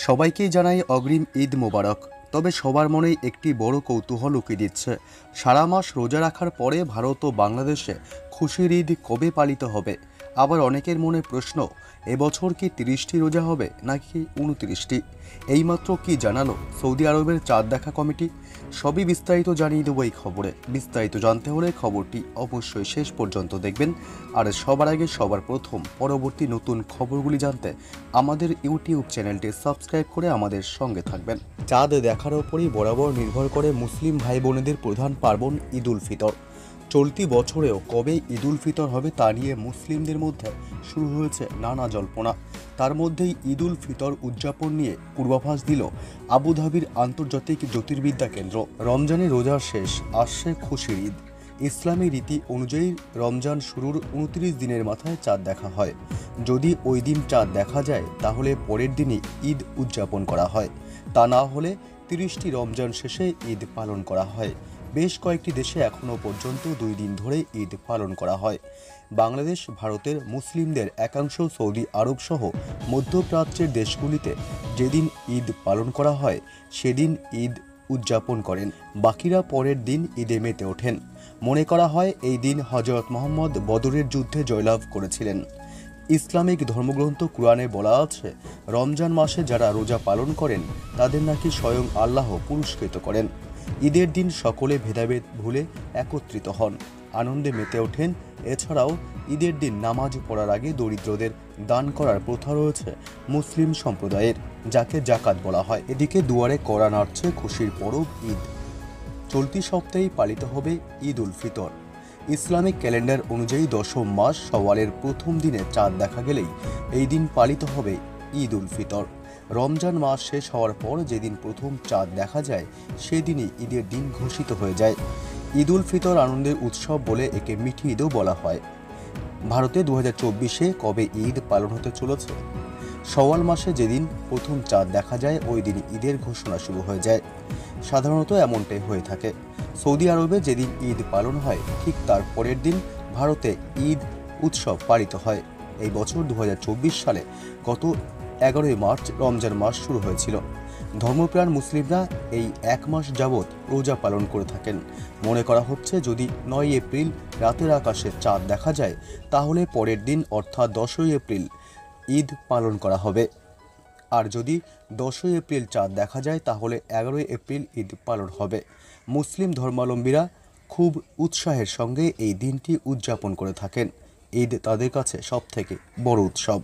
সবাইকেই জানাই অগ্রিম ঈদ মোবারক। তবে সবার মনেই একটি বড় কৌতূহল উকি দিচ্ছে, সারা মাস রোজা রাখার পরে ভারত ও বাংলাদেশে খুশির ঈদ কবে পালিত হবে। আবার অনেকের মনে প্রশ্ন, এবছর কি 30টি রোজা হবে নাকি 29টি। এইমাত্র কি জানালো সৌদি আরবের চাঁদ দেখা কমিটি। সবই বিস্তারিত জানিয়ে দেবো এই খবরে। বিস্তারিত জানতে হলে খবরটি অবশ্যই শেষ পর্যন্ত দেখবেন। আর সবার আগে সবার প্রথম পরবর্তী নতুন খবরগুলি জানতে আমাদের ইউটিউব চ্যানেলটি সাবস্ক্রাইব করে আমাদের সঙ্গে থাকবেন। চাঁদ দেখার ওপরই বরাবর নির্ভর করে মুসলিম ভাই বোনেদের প্রধান পার্বণ ঈদ উল ফিতর। চলতি বছরেও কবে ঈদ উল ফিতর হবে তা নিয়ে মুসলিমদের মধ্যে শুরু হয়েছে নানা জল্পনা। তার মধ্যেই ঈদ উল ফিতর উদযাপন নিয়ে পূর্বাভাস দিল আবুধাবির আন্তর্জাতিক জ্যোতির্বিদ্যা কেন্দ্র। রমজানের রোজার শেষ, আসছে খুশির ঈদ। ইসলামী রীতি অনুযায়ী রমজান শুরুর 29 দিনের মাথায় চাঁদ দেখা হয়। যদি ওই দিন চাঁদ দেখা যায় তাহলে পরের দিনই ঈদ উদযাপন করা হয়। তা না হলে 30টি রমজান শেষে ঈদ পালন করা হয়। বেশ কয়েকটি দেশে এখনও পর্যন্ত 2 দিন ধরে ঈদ পালন করা হয়। বাংলাদেশ, ভারতের মুসলিমদের একাংশ সৌদি আরব সহ মধ্যপ্রাচ্যের দেশগুলিতে যেদিন ঈদ পালন করা হয় সেদিন ঈদ উদযাপন করেন। বাকিরা পরের দিন ঈদে মেতে ওঠেন। মনে করা হয় এই দিন হযরত মুহাম্মদ বদরের যুদ্ধে জয়লাভ করেছিলেন। ইসলামিক ধর্মগ্রন্থ কুরআনে বলা আছে, রমজান মাসে যারা রোজা পালন করেন তাদের নাকি স্বয়ং আল্লাহ পুরস্কৃত করেন। ঈদের দিন সকলে ভেদাভেদ ভুলে একত্রিত হন, আনন্দে মেতে ওঠেন। এছাড়াও ঈদের দিন নামাজ পড়ার আগে দরিদ্রদের দান করার প্রথা রয়েছে মুসলিম সম্প্রদায়ের, যাকে জাকাত বলা হয়। এদিকে দুয়ারে কড়া নাড়ছে খুশির পরব ঈদ। চলতি সপ্তাহেই পালিত হবে ঈদ উল ফিতর। ইসলামিক ক্যালেন্ডার অনুযায়ী 10ম মাস শাওয়ালের প্রথম দিনে চাঁদ দেখা গেলেই এই দিন পালিত হবে ঈদ উল ফিতর। রমজান মাস শেষ হওয়ার পর যেদিন প্রথম চাঁদ দেখা যায় সেদিনই ঈদের দিন ঘোষিত হয়ে যায়। ঈদ উল ফিতর আনন্দের উৎসব বলে একে মিঠি ঈদও বলা হয়। ভারতে 2024-এ কবে ঈদ পালন হতে চলেছে? শাওয়াল মাসে যেদিন প্রথম চাঁদ দেখা যায় ওই দিন ঈদের ঘোষণা শুরু হয়ে যায়। সাধারণত এমনটাই হয়ে থাকে। সৌদি আরবে যেদিন ঈদ পালন হয় ঠিক তার পরের দিন ভারতে ঈদ উৎসব পালিত হয়। এই বছর 2024 সালে গত 11ই মার্চ রমজান মাস শুরু হয়েছিল। ধর্মপ্রাণ মুসলিমরা এই 1 মাস যাবৎ রোজা পালন করে থাকেন। মনে করা হচ্ছে যদি 9 এপ্রিল রাতের আকাশে চাঁদ দেখা যায় তাহলে পরের দিন অর্থাৎ 10ই এপ্রিল ঈদ পালন করা হবে। আর যদি 10ই এপ্রিল চাঁদ দেখা যায় তাহলে 11ই এপ্রিল ঈদ পালন হবে। মুসলিম ধর্মাবলম্বীরা খুব উৎসাহের সঙ্গে এই দিনটি উদযাপন করে থাকেন। ঈদ তাদের কাছে সবথেকে বড় উৎসব।